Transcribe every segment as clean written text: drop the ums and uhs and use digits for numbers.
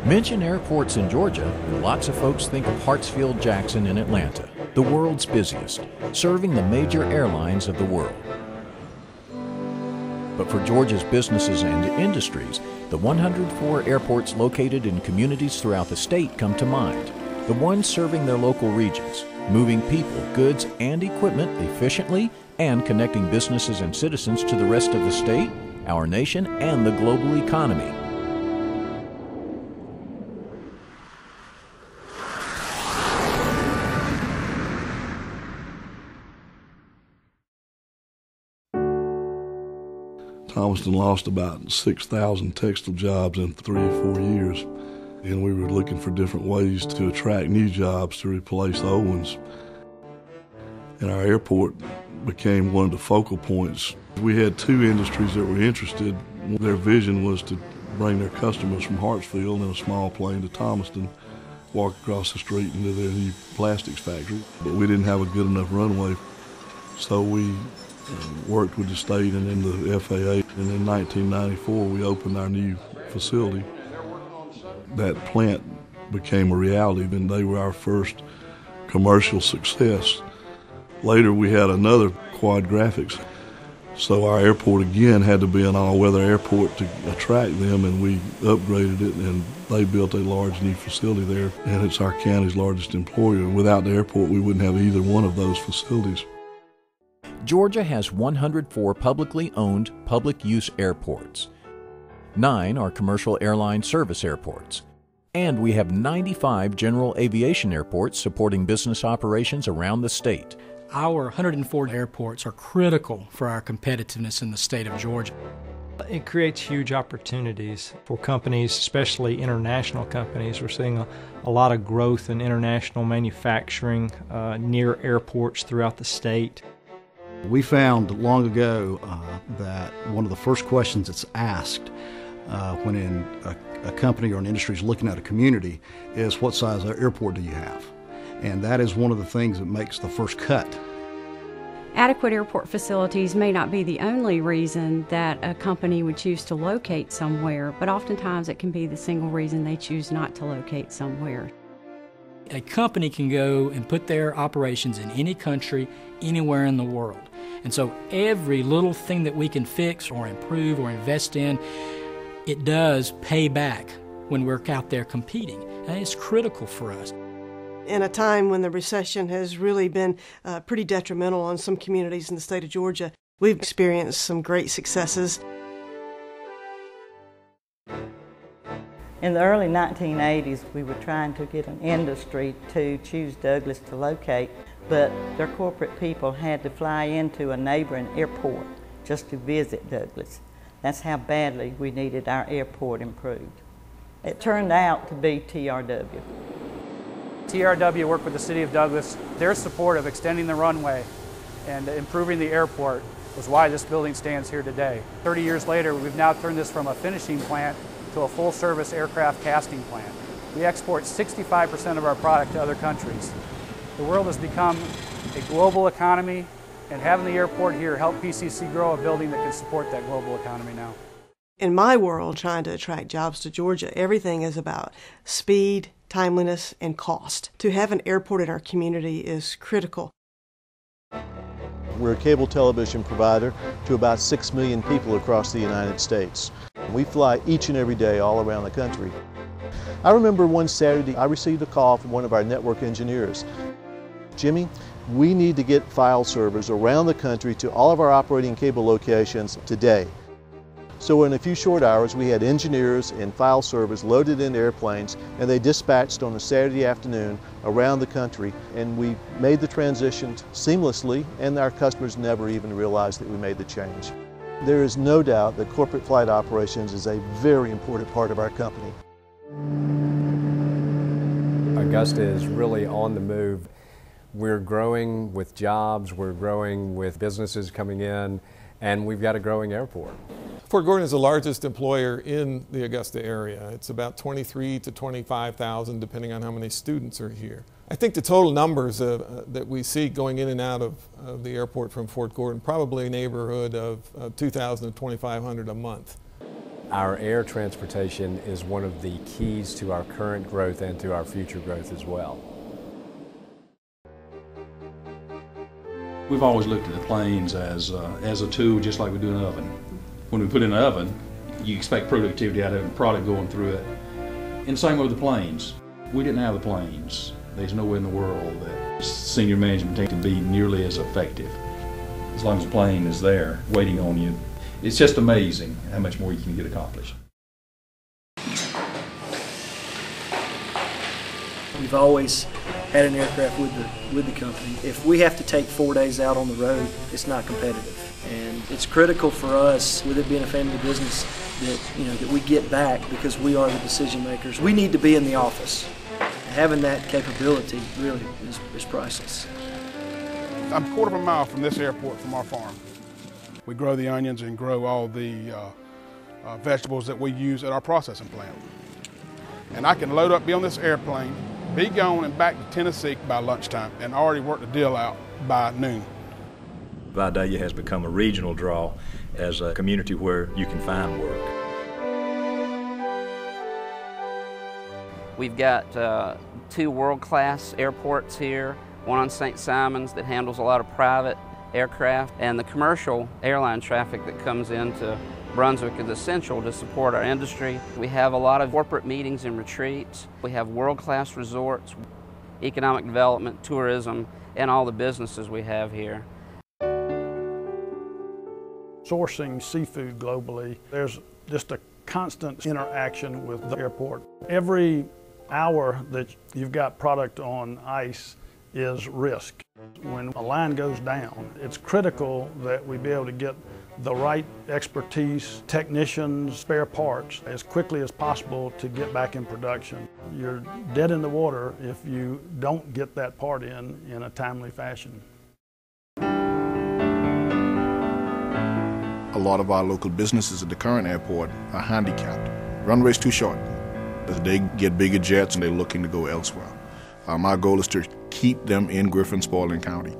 Mention airports in Georgia, and lots of folks think of Hartsfield-Jackson in Atlanta, the world's busiest, serving the major airlines of the world. But for Georgia's businesses and industries, the 104 airports located in communities throughout the state come to mind. The ones serving their local regions, moving people, goods, and equipment efficiently and connecting businesses and citizens to the rest of the state, our nation, and the global economy. Thomaston lost about 6,000 textile jobs in 3 or 4 years, and we were looking for different ways to attract new jobs to replace the old ones. And our airport became one of the focal points. We had 2 industries that were interested. Their vision was to bring their customers from Hartsfield in a small plane to Thomaston, walk across the street into their new plastics factory. But we didn't have a good enough runway, so we worked with the state and then the FAA, and in 1994 we opened our new facility. That plant became a reality, then they were our first commercial success. Later we had another quad graphics, so our airport again had to be an all-weather airport to attract them, and we upgraded it and they built a large new facility there, and it's our county's largest employer. Without the airport we wouldn't have either one of those facilities. Georgia has 104 publicly owned public-use airports. 9 are commercial airline service airports. And we have 95 general aviation airports supporting business operations around the state. Our 104 airports are critical for our competitiveness in the state of Georgia. It creates huge opportunities for companies, especially international companies. We're seeing a lot of growth in international manufacturing near airports throughout the state. We found long ago that one of the first questions that's asked when a company or an industry is looking at a community is, what size airport do you have? And that is one of the things that makes the first cut. Adequate airport facilities may not be the only reason that a company would choose to locate somewhere, but oftentimes it can be the single reason they choose not to locate somewhere. A company can go and put their operations in any country, anywhere in the world. And so every little thing that we can fix or improve or invest in, it does pay back when we're out there competing. And it's critical for us. In a time when the recession has really been pretty detrimental on some communities in the state of Georgia, we've experienced some great successes. In the early 1980s, we were trying to get an industry to choose Douglas to locate, but their corporate people had to fly into a neighboring airport just to visit Douglas. That's how badly we needed our airport improved. It turned out to be TRW. TRW worked with the City of Douglas. Their support of extending the runway and improving the airport was why this building stands here today. 30 years later, we've now turned this from a finishing plant to a full-service aircraft casting plant. We export 65% of our product to other countries. The world has become a global economy, and having the airport here helped PCC grow a building that can support that global economy now. In my world, trying to attract jobs to Georgia, everything is about speed, timeliness, and cost. To have an airport in our community is critical. We're a cable television provider to about 6 million people across the United States. We fly each and every day all around the country. I remember one Saturday I received a call from one of our network engineers. Jimmy, we need to get file servers around the country to all of our operating cable locations today. So in a few short hours we had engineers and file servers loaded into airplanes, and they dispatched on a Saturday afternoon around the country, and we made the transition seamlessly, and our customers never even realized that we made the change. There is no doubt that corporate flight operations is a very important part of our company. Augusta is really on the move. We're growing with jobs, we're growing with businesses coming in, and we've got a growing airport. Fort Gordon is the largest employer in the Augusta area. It's about 23 to 25,000 depending on how many students are here. I think the total numbers that we see going in and out of the airport from Fort Gordon, probably a neighborhood of 2,000 to 2,500 a month. Our air transportation is one of the keys to our current growth and to our future growth as well. We've always looked at the planes as a tool, just like we do an oven. When we put in an oven, you expect productivity out of the product going through it. And the same with the planes. We didn't have the planes. There's no way in the world that senior management team can be nearly as effective as long as the plane is there waiting on you. It's just amazing how much more you can get accomplished. We've always had an aircraft with the company. If we have to take 4 days out on the road, it's not competitive. And it's critical for us, with it being a family business, that we get back because we are the decision makers. We need to be in the office. Having that capability really is priceless. I'm a quarter of a mile from this airport from our farm. We grow the onions and grow all the vegetables that we use at our processing plant. And I can load up, be on this airplane, be gone and back to Tennessee by lunchtime, and already work the deal out by noon. Vidalia has become a regional draw as a community where you can find work. We've got 2 world-class airports here, one on St. Simons that handles a lot of private aircraft, and the commercial airline traffic that comes into Brunswick is essential to support our industry. We have a lot of corporate meetings and retreats. We have world-class resorts, economic development, tourism, and all the businesses we have here. Sourcing seafood globally, there's just a constant interaction with the airport. Every hour that you've got product on ice is risk. When a line goes down, it's critical that we be able to get the right expertise, technicians, spare parts as quickly as possible to get back in production. You're dead in the water if you don't get that part in a timely fashion. A lot of our local businesses at the current airport are handicapped. Runway's too short. As they get bigger jets and they're looking to go elsewhere. My goal is to keep them in Griffin-Spalding County.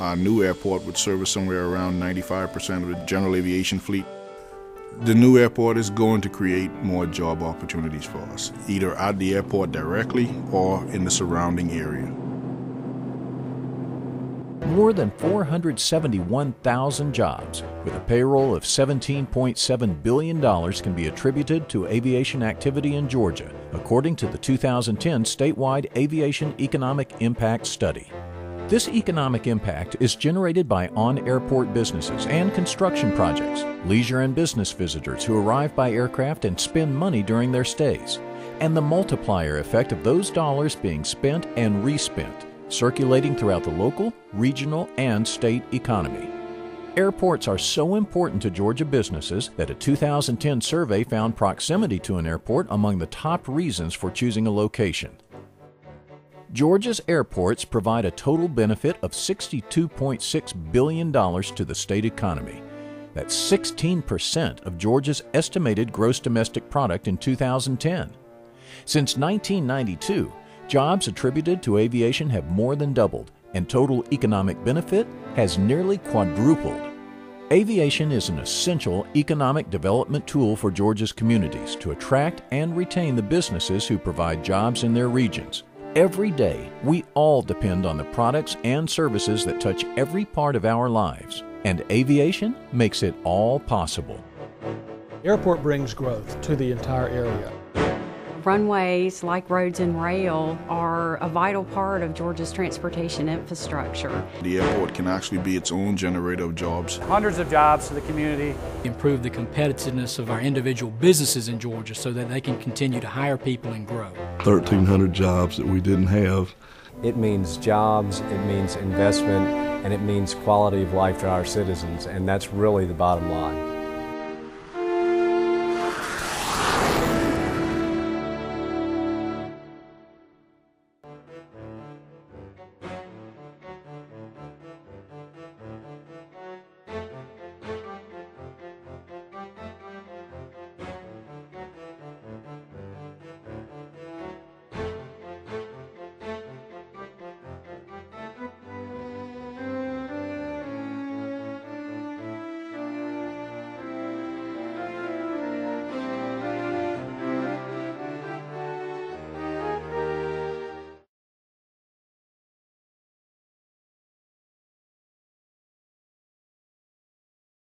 Our new airport would service somewhere around 95% of the general aviation fleet. The new airport is going to create more job opportunities for us, either at the airport directly or in the surrounding area. More than 471,000 jobs with a payroll of $17.7 billion can be attributed to aviation activity in Georgia, according to the 2010 statewide Aviation Economic Impact Study. This economic impact is generated by on-airport businesses and construction projects, leisure and business visitors who arrive by aircraft and spend money during their stays, and the multiplier effect of those dollars being spent and respent, circulating throughout the local, regional, and state economy. Airports are so important to Georgia businesses that a 2010 survey found proximity to an airport among the top reasons for choosing a location. Georgia's airports provide a total benefit of $62.6 billion to the state economy. That's 16% of Georgia's estimated gross domestic product in 2010. Since 1992, jobs attributed to aviation have more than doubled, and total economic benefit has nearly quadrupled. Aviation is an essential economic development tool for Georgia's communities to attract and retain the businesses who provide jobs in their regions. Every day, we all depend on the products and services that touch every part of our lives, and aviation makes it all possible. Airport brings growth to the entire area. Runways, like roads and rail, are a vital part of Georgia's transportation infrastructure. The airport can actually be its own generator of jobs. Hundreds of jobs to the community. Improve the competitiveness of our individual businesses in Georgia so that they can continue to hire people and grow. 1,300 jobs that we didn't have. It means jobs, it means investment, and it means quality of life to our citizens, and that's really the bottom line.